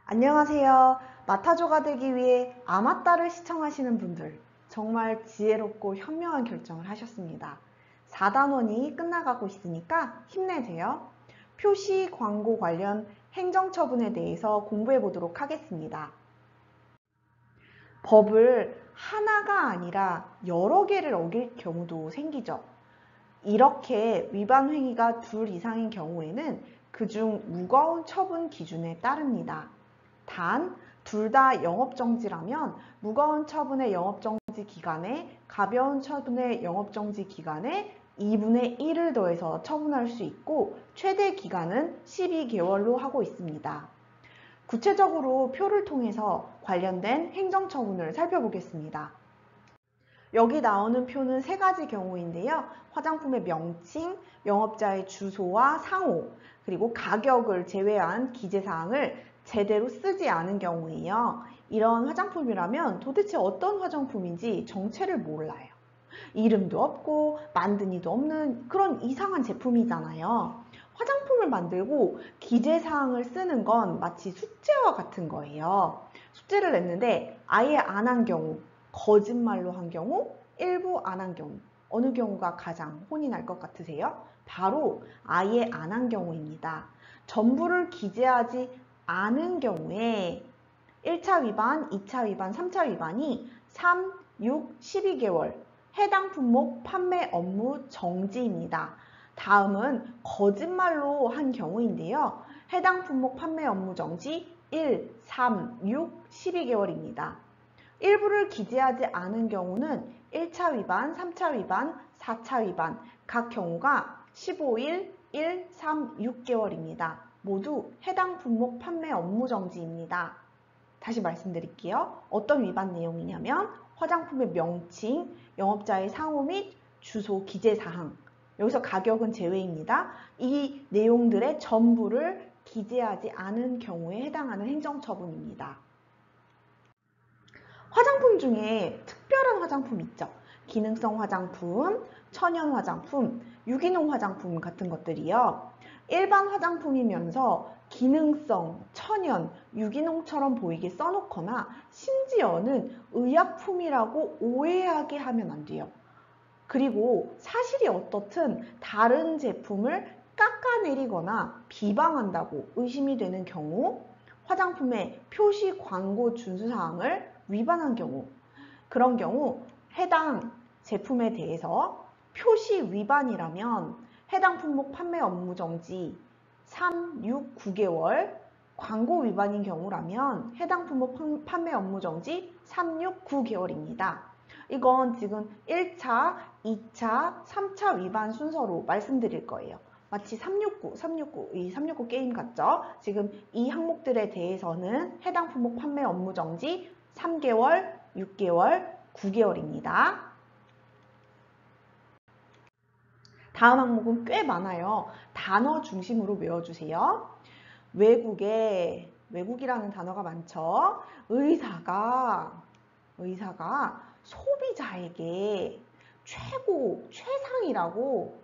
안녕하세요. 마타조가 되기 위해 아마따를 시청하시는 분들, 정말 지혜롭고 현명한 결정을 하셨습니다. 4단원이 끝나가고 있으니까 힘내세요. 표시 광고 관련 행정처분에 대해서 공부해 보도록 하겠습니다. 법을 하나가 아니라 여러 개를 어길 경우도 생기죠. 이렇게 위반 행위가 둘 이상인 경우에는 그중 무거운 처분 기준에 따릅니다. 단, 둘 다 영업정지라면 무거운 처분의 영업정지 기간에 가벼운 처분의 영업정지 기간에 2분의 1을 더해서 처분할 수 있고 최대 기간은 12개월로 하고 있습니다. 구체적으로 표를 통해서 관련된 행정처분을 살펴보겠습니다. 여기 나오는 표는 세 가지 경우인데요. 화장품의 명칭, 영업자의 주소와 상호, 그리고 가격을 제외한 기재사항을 제대로 쓰지 않은 경우예요. 이런 화장품이라면 도대체 어떤 화장품인지 정체를 몰라요. 이름도 없고 만드니도 없는 그런 이상한 제품이잖아요. 화장품을 만들고 기재사항을 쓰는 건 마치 숙제와 같은 거예요. 숙제를 냈는데 아예 안 한 경우, 거짓말로 한 경우, 일부 안 한 경우, 어느 경우가 가장 혼이 날 것 같으세요? 바로 아예 안 한 경우입니다. 전부를 기재하지 않은 경우에 1차 위반, 2차 위반, 3차 위반이 3, 6, 12개월 해당 품목 판매 업무 정지입니다. 다음은 거짓말로 한 경우인데요. 해당 품목 판매 업무 정지 1, 3, 6, 12개월입니다. 일부를 기재하지 않은 경우는 1차 위반, 3차 위반, 4차 위반 각 경우가 15일, 1, 3, 6개월입니다. 모두 해당 품목 판매 업무 정지입니다. 다시 말씀드릴게요. 어떤 위반 내용이냐면 화장품의 명칭, 영업자의 상호 및 주소 기재사항, 여기서 가격은 제외입니다. 이 내용들의 전부를 기재하지 않은 경우에 해당하는 행정처분입니다. 화장품 중에 특별한 화장품 있죠. 기능성 화장품, 천연 화장품, 유기농 화장품 같은 것들이요. 일반 화장품이면서 기능성, 천연, 유기농처럼 보이게 써놓거나 심지어는 의약품이라고 오해하게 하면 안 돼요. 그리고 사실이 어떻든 다른 제품을 깎아내리거나 비방한다고 의심이 되는 경우, 화장품의 표시 광고 준수사항을 위반한 경우, 그런 경우 해당 제품에 대해서 표시 위반이라면 해당 품목 판매 업무 정지 3, 6, 9개월, 광고 위반인 경우라면 해당 품목 판매 업무 정지 3, 6, 9개월입니다. 이건 지금 1차, 2차, 3차 위반 순서로 말씀드릴 거예요. 마치 369, 이 369 게임 같죠? 지금 이 항목들에 대해서는 해당 품목 판매 업무 정지 3개월, 6개월, 9개월입니다. 다음 항목은 꽤 많아요. 단어 중심으로 외워주세요. 외국이라는 단어가 많죠. 의사가 소비자에게 최상이라고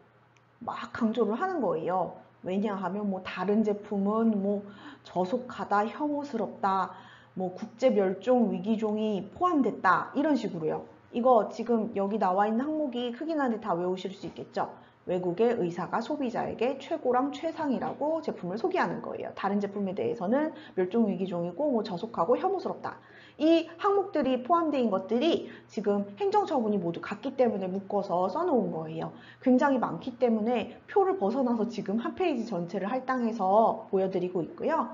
막 강조를 하는 거예요. 왜냐하면 뭐 다른 제품은 뭐 저속하다, 혐오스럽다, 뭐 국제 멸종 위기종이 포함됐다 이런 식으로요. 이거 지금 여기 나와 있는 항목이 크긴 한데 다 외우실 수 있겠죠. 외국의 의사가 소비자에게 최고랑 최상이라고 제품을 소개하는 거예요. 다른 제품에 대해서는 멸종위기종이고 뭐 저속하고 혐오스럽다. 이 항목들이 포함된 것들이 지금 행정처분이 모두 같기 때문에 묶어서 써놓은 거예요. 굉장히 많기 때문에 표를 벗어나서 지금 한 페이지 전체를 할당해서 보여드리고 있고요.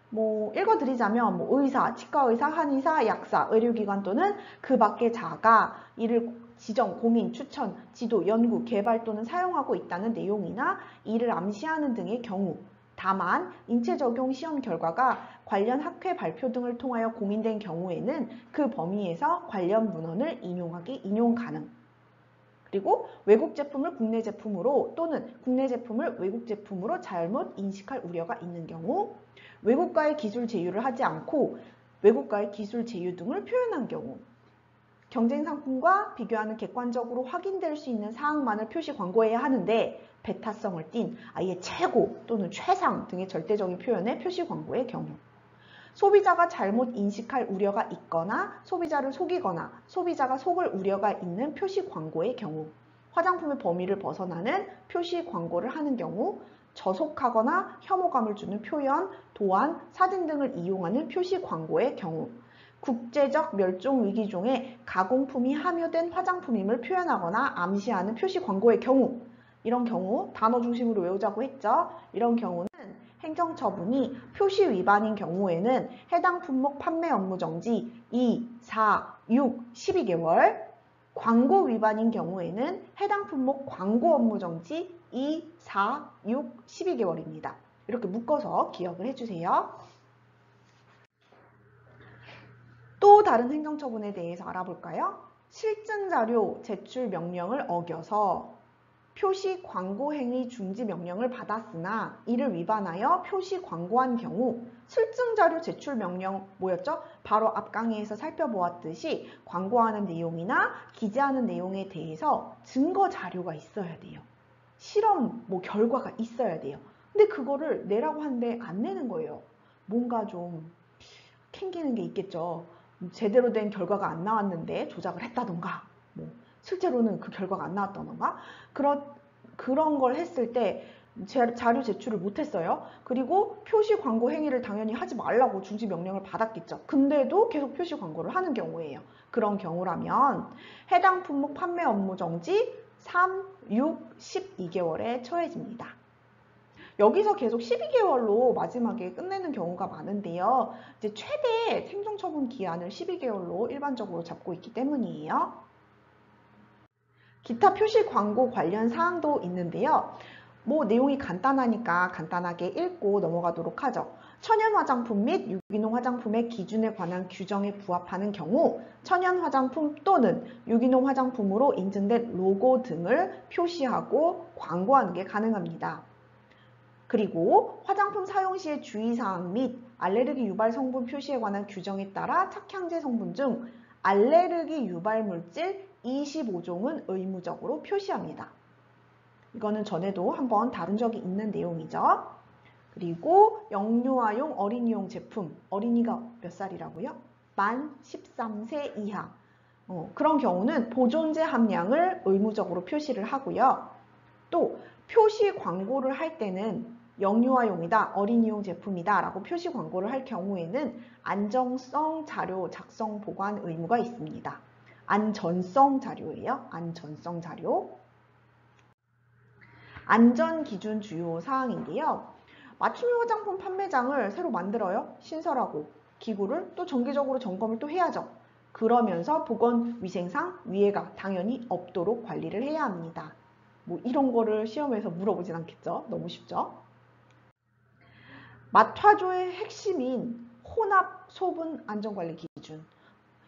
뭐 읽어드리자면 뭐 의사, 치과의사, 한의사, 약사, 의료기관 또는 그 밖의 자가 이를 지정, 공인, 추천, 지도, 연구, 개발 또는 사용하고 있다는 내용이나 이를 암시하는 등의 경우, 다만 인체적용 시험 결과가 관련 학회 발표 등을 통하여 공인된 경우에는 그 범위에서 관련 문헌을 인용 가능. 그리고 외국 제품을 국내 제품으로 또는 국내 제품을 외국 제품으로 잘못 인식할 우려가 있는 경우, 외국과의 기술 제휴를 하지 않고 외국과의 기술 제휴 등을 표현한 경우, 경쟁 상품과 비교하는 객관적으로 확인될 수 있는 사항만을 표시 광고해야 하는데 배타성을 띤 아예 최고 또는 최상 등의 절대적인 표현의 표시 광고의 경우, 소비자가 잘못 인식할 우려가 있거나 소비자를 속이거나 소비자가 속을 우려가 있는 표시 광고의 경우, 화장품의 범위를 벗어나는 표시 광고를 하는 경우, 저속하거나 혐오감을 주는 표현, 도안, 사진 등을 이용하는 표시 광고의 경우, 국제적 멸종 위기종의 가공품이 함유된 화장품임을 표현하거나 암시하는 표시 광고의 경우, 이런 경우 단어 중심으로 외우자고 했죠. 이런 경우는 행정처분이 표시 위반인 경우에는 해당 품목 판매 업무 정지 2, 4, 6, 12개월, 광고 위반인 경우에는 해당 품목 광고 업무 정지 2, 4, 6, 12개월입니다. 이렇게 묶어서 기억을 해주세요. 또 다른 행정처분에 대해서 알아볼까요? 실증자료 제출 명령을 어겨서 표시 광고 행위 중지 명령을 받았으나 이를 위반하여 표시 광고한 경우 실증자료 제출 명령 뭐였죠? 바로 앞 강의에서 살펴보았듯이 광고하는 내용이나 기재하는 내용에 대해서 증거 자료가 있어야 돼요. 실험 결과가 있어야 돼요. 근데 그거를 내라고 하는데 안 내는 거예요. 뭔가 좀 캥기는 게 있겠죠. 제대로 된 결과가 안 나왔는데 조작을 했다던가 실제로는 그 결과가 안 나왔다던가 그런 걸 했을 때 자료 제출을 못했어요. 그리고 표시 광고 행위를 당연히 하지 말라고 중지 명령을 받았겠죠. 근데도 계속 표시 광고를 하는 경우예요. 그런 경우라면 해당 품목 판매 업무 정지 3, 6, 12개월에 처해집니다. 여기서 계속 12개월로 마지막에 끝내는 경우가 많은데요. 이제 최대 행정처분 기한을 12개월로 일반적으로 잡고 있기 때문이에요. 기타 표시 광고 관련 사항도 있는데요. 내용이 간단하니까 간단하게 읽고 넘어가도록 하죠. 천연 화장품 및 유기농 화장품의 기준에 관한 규정에 부합하는 경우 천연 화장품 또는 유기농 화장품으로 인증된 로고 등을 표시하고 광고하는 게 가능합니다. 그리고 화장품 사용 시의 주의사항 및 알레르기 유발 성분 표시에 관한 규정에 따라 착향제 성분 중 알레르기 유발 물질 25종은 의무적으로 표시합니다. 이거는 전에도 한번 다룬 적이 있는 내용이죠. 그리고 영유아용 어린이용 제품, 어린이가 몇 살이라고요? 만 13세 이하. 그런 경우는 보존제 함량을 의무적으로 표시를 하고요. 또 표시 광고를 할 때는 영유아용이다, 어린이용 제품이다 라고 표시 광고를 할 경우에는 안전성 자료 작성 보관 의무가 있습니다. 안전성 자료예요. 안전성 자료. 안전기준 주요 사항인데요. 맞춤형 화장품 판매장을 새로 만들어요. 신설하고 기구를 또 정기적으로 점검을 또 해야죠. 그러면서 보건위생상 위해가 당연히 없도록 관리를 해야 합니다. 이런 거를 시험에서 물어보진 않겠죠. 너무 쉽죠. 맛화조의 핵심인 혼합 소분 안전관리 기준.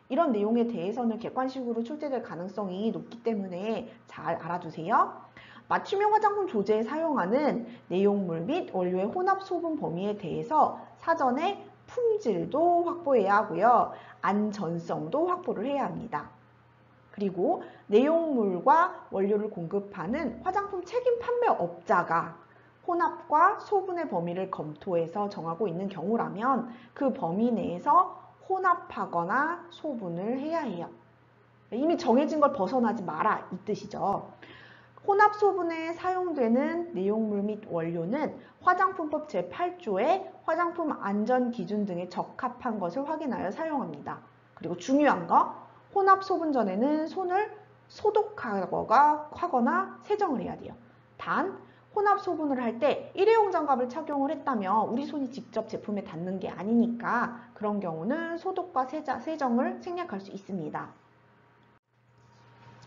이런 내용에 대해서는 객관식으로 출제될 가능성이 높기 때문에 잘 알아두세요. 맞춤형 화장품 조제에 사용하는 내용물 및 원료의 혼합 소분 범위에 대해서 사전에 품질도 확보해야 하고요. 안전성도 확보를 해야 합니다. 그리고 내용물과 원료를 공급하는 화장품 책임 판매업자가 혼합과 소분의 범위를 검토해서 정하고 있는 경우라면 그 범위 내에서 혼합하거나 소분을 해야 해요. 이미 정해진 걸 벗어나지 마라 이 뜻이죠. 혼합 소분에 사용되는 내용물 및 원료는 화장품법 제8조의 화장품 안전 기준 등에 적합한 것을 확인하여 사용합니다. 그리고 중요한 거, 혼합 소분 전에는 손을 소독하거나 세정을 해야 돼요. 단 혼합 소분을 할 때 일회용 장갑을 착용을 했다면 우리 손이 직접 제품에 닿는 게 아니니까 그런 경우는 소독과 세정을 생략할 수 있습니다.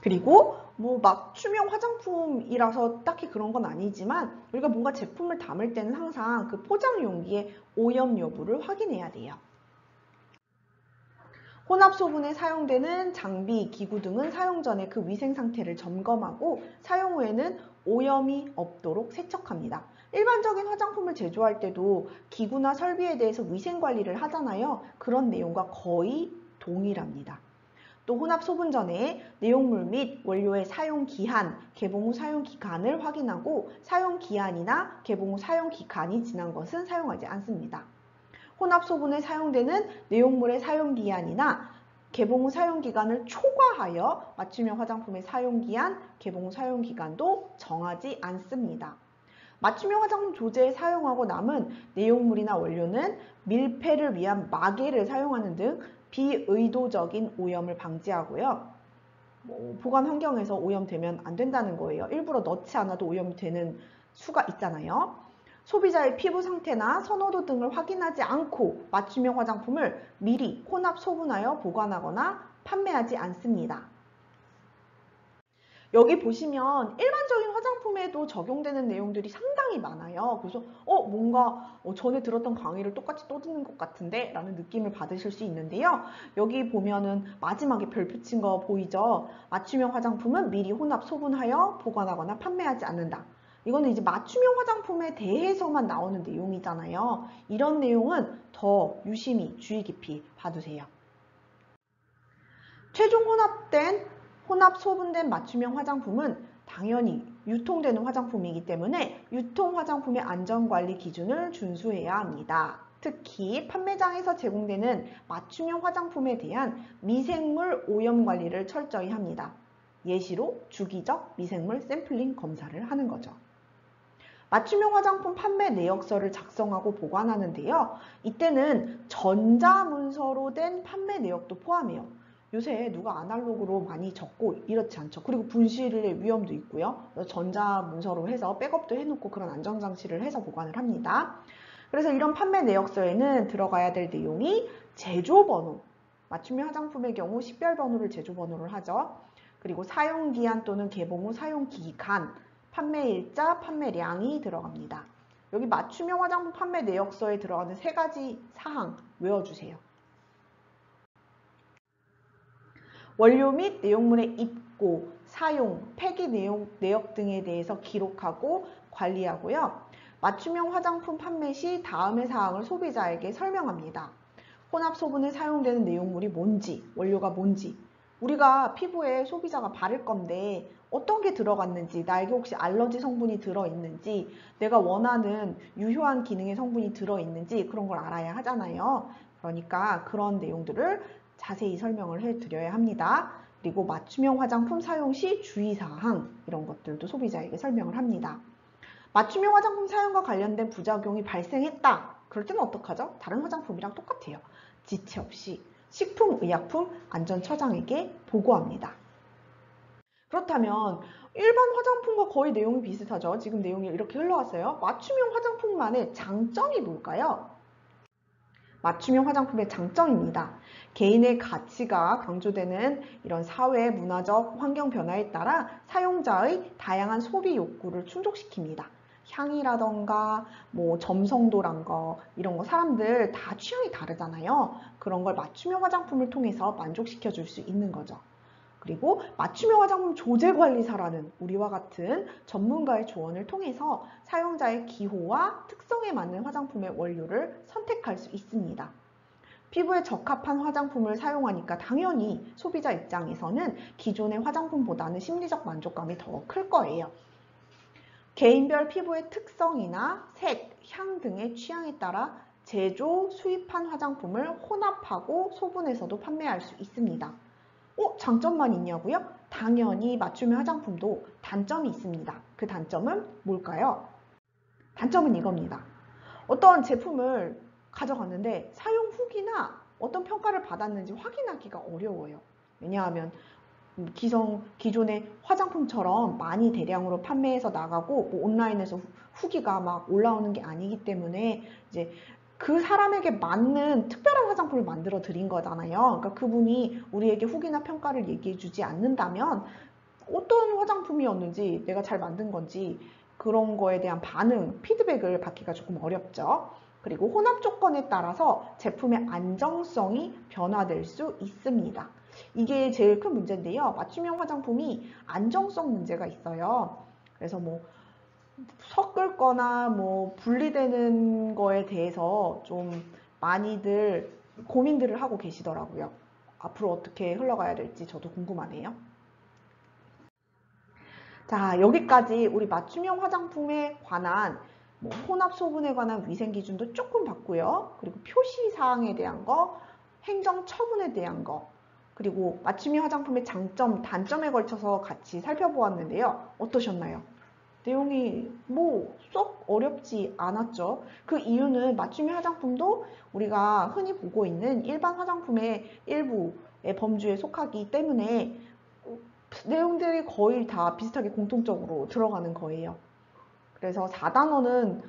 그리고 맞춤형 화장품이라서 딱히 그런 건 아니지만 우리가 뭔가 제품을 담을 때는 항상 그 포장 용기의 오염 여부를 확인해야 돼요. 혼합 소분에 사용되는 장비, 기구 등은 사용 전에 그 위생 상태를 점검하고 사용 후에는 오염이 없도록 세척합니다. 일반적인 화장품을 제조할 때도 기구나 설비에 대해서 위생 관리를 하잖아요. 그런 내용과 거의 동일합니다. 또 혼합 소분 전에 내용물 및 원료의 사용 기한, 개봉 후 사용 기간을 확인하고 사용 기한이나 개봉 후 사용 기간이 지난 것은 사용하지 않습니다. 혼합 소분에 사용되는 내용물의 사용기한이나 개봉 후 사용기간을 초과하여 맞춤형 화장품의 사용기한, 개봉 후 사용기간도 정하지 않습니다. 맞춤형 화장품 조제에 사용하고 남은 내용물이나 원료는 밀폐를 위한 마개를 사용하는 등 비의도적인 오염을 방지하고요. 보관 환경에서 오염되면 안 된다는 거예요. 일부러 넣지 않아도 오염이 되는 수가 있잖아요. 소비자의 피부 상태나 선호도 등을 확인하지 않고 맞춤형 화장품을 미리 혼합 소분하여 보관하거나 판매하지 않습니다. 여기 보시면 일반적인 화장품에도 적용되는 내용들이 상당히 많아요. 그래서 뭔가 전에 들었던 강의를 똑같이 또 듣는 것 같은데 라는 느낌을 받으실 수 있는데요. 여기 보면은 마지막에 별 붙인 거 보이죠? 맞춤형 화장품은 미리 혼합 소분하여 보관하거나 판매하지 않는다. 이거는 이제 맞춤형 화장품에 대해서만 나오는 내용이잖아요. 이런 내용은 더 유심히 주의 깊이 봐두세요. 최종 혼합 소분된 맞춤형 화장품은 당연히 유통되는 화장품이기 때문에 유통 화장품의 안전관리 기준을 준수해야 합니다. 특히 판매장에서 제공되는 맞춤형 화장품에 대한 미생물 오염 관리를 철저히 합니다. 예시로 주기적 미생물 샘플링 검사를 하는 거죠. 맞춤형 화장품 판매 내역서를 작성하고 보관하는데요. 이때는 전자문서로 된 판매 내역도 포함해요. 요새 누가 아날로그로 많이 적고 이렇지 않죠. 그리고 분실의 위험도 있고요. 전자문서로 해서 백업도 해놓고 그런 안전장치를 해서 보관을 합니다. 그래서 이런 판매 내역서에는 들어가야 될 내용이 제조번호, 맞춤형 화장품의 경우 식별번호를 제조번호를 하죠. 그리고 사용기한 또는 개봉 후 사용기간, 판매일자, 판매량이 들어갑니다. 여기 맞춤형 화장품 판매 내역서에 들어가는 3가지 사항 외워주세요. 원료 및 내용물의 입고, 사용, 폐기 내역 등에 대해서 기록하고 관리하고요. 맞춤형 화장품 판매 시 다음의 사항을 소비자에게 설명합니다. 혼합 소분에 사용되는 내용물이 뭔지, 원료가 뭔지, 우리가 피부에 소비자가 바를 건데 어떤 게 들어갔는지, 나에게 혹시 알러지 성분이 들어있는지, 내가 원하는 유효한 기능의 성분이 들어있는지 그런 걸 알아야 하잖아요. 그러니까 그런 내용들을 자세히 설명을 해드려야 합니다. 그리고 맞춤형 화장품 사용 시 주의사항 이런 것들도 소비자에게 설명을 합니다. 맞춤형 화장품 사용과 관련된 부작용이 발생했다. 그럴 때는 어떡하죠? 다른 화장품이랑 똑같아요. 지체 없이 식품의약품안전처장에게 보고합니다. 그렇다면 일반 화장품과 거의 내용이 비슷하죠. 지금 내용이 이렇게 흘러왔어요. 맞춤형 화장품만의 장점이 뭘까요? 맞춤형 화장품의 장점입니다. 개인의 가치가 강조되는 이런 사회, 문화적, 환경 변화에 따라 사용자의 다양한 소비 욕구를 충족시킵니다. 향이라던가 점성도란 거 이런 거 사람들 다 취향이 다르잖아요. 그런 걸 맞춤형 화장품을 통해서 만족시켜 줄 수 있는 거죠. 그리고 맞춤형 화장품 조제관리사라는 우리와 같은 전문가의 조언을 통해서 사용자의 기호와 특성에 맞는 화장품의 원료를 선택할 수 있습니다. 피부에 적합한 화장품을 사용하니까 당연히 소비자 입장에서는 기존의 화장품보다는 심리적 만족감이 더 클 거예요. 개인별 피부의 특성이나 색, 향 등의 취향에 따라 제조, 수입한 화장품을 혼합하고 소분해서도 판매할 수 있습니다. 장점만 있냐고요? 당연히 맞춤형 화장품도 단점이 있습니다. 그 단점은 뭘까요? 단점은 이겁니다. 어떤 제품을 가져갔는데 사용 후기나 어떤 평가를 받았는지 확인하기가 어려워요. 왜냐하면 기존의 화장품처럼 많이 대량으로 판매해서 나가고 온라인에서 후기가 막 올라오는 게 아니기 때문에 이제 그 사람에게 맞는 특별한 화장품을 만들어 드린 거잖아요. 그러니까 그분이 우리에게 후기나 평가를 얘기해 주지 않는다면 어떤 화장품이었는지 내가 잘 만든 건지 그런 거에 대한 반응, 피드백을 받기가 조금 어렵죠. 그리고 혼합 조건에 따라서 제품의 안정성이 변화될 수 있습니다. 이게 제일 큰 문제인데요. 맞춤형 화장품이 안정성 문제가 있어요. 그래서 섞을 거나 분리되는 거에 대해서 좀 많이들 고민들을 하고 계시더라고요. 앞으로 어떻게 흘러가야 될지 저도 궁금하네요. 자, 여기까지 우리 맞춤형 화장품에 관한 뭐 혼합 소분에 관한 위생 기준도 조금 봤고요. 그리고 표시 사항에 대한 거, 행정 처분에 대한 거, 그리고 맞춤형 화장품의 장점, 단점에 걸쳐서 같이 살펴보았는데요. 어떠셨나요? 내용이 뭐 쏙 어렵지 않았죠. 그 이유는 맞춤형 화장품도 우리가 흔히 보고 있는 일반 화장품의 일부의 범주에 속하기 때문에 내용들이 거의 다 비슷하게 공통적으로 들어가는 거예요. 그래서 4단원은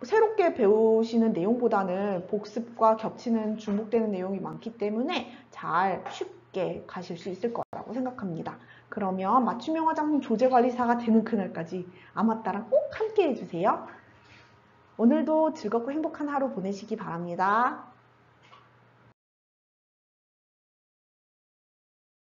새롭게 배우시는 내용보다는 복습과 겹치는 중복되는 내용이 많기 때문에 잘 쉽게 가실 수 있을 거라고 생각합니다. 그러면 맞춤형 화장품 조제관리사가 되는 그날까지 아마따랑 꼭 함께 해주세요. 오늘도 즐겁고 행복한 하루 보내시기 바랍니다.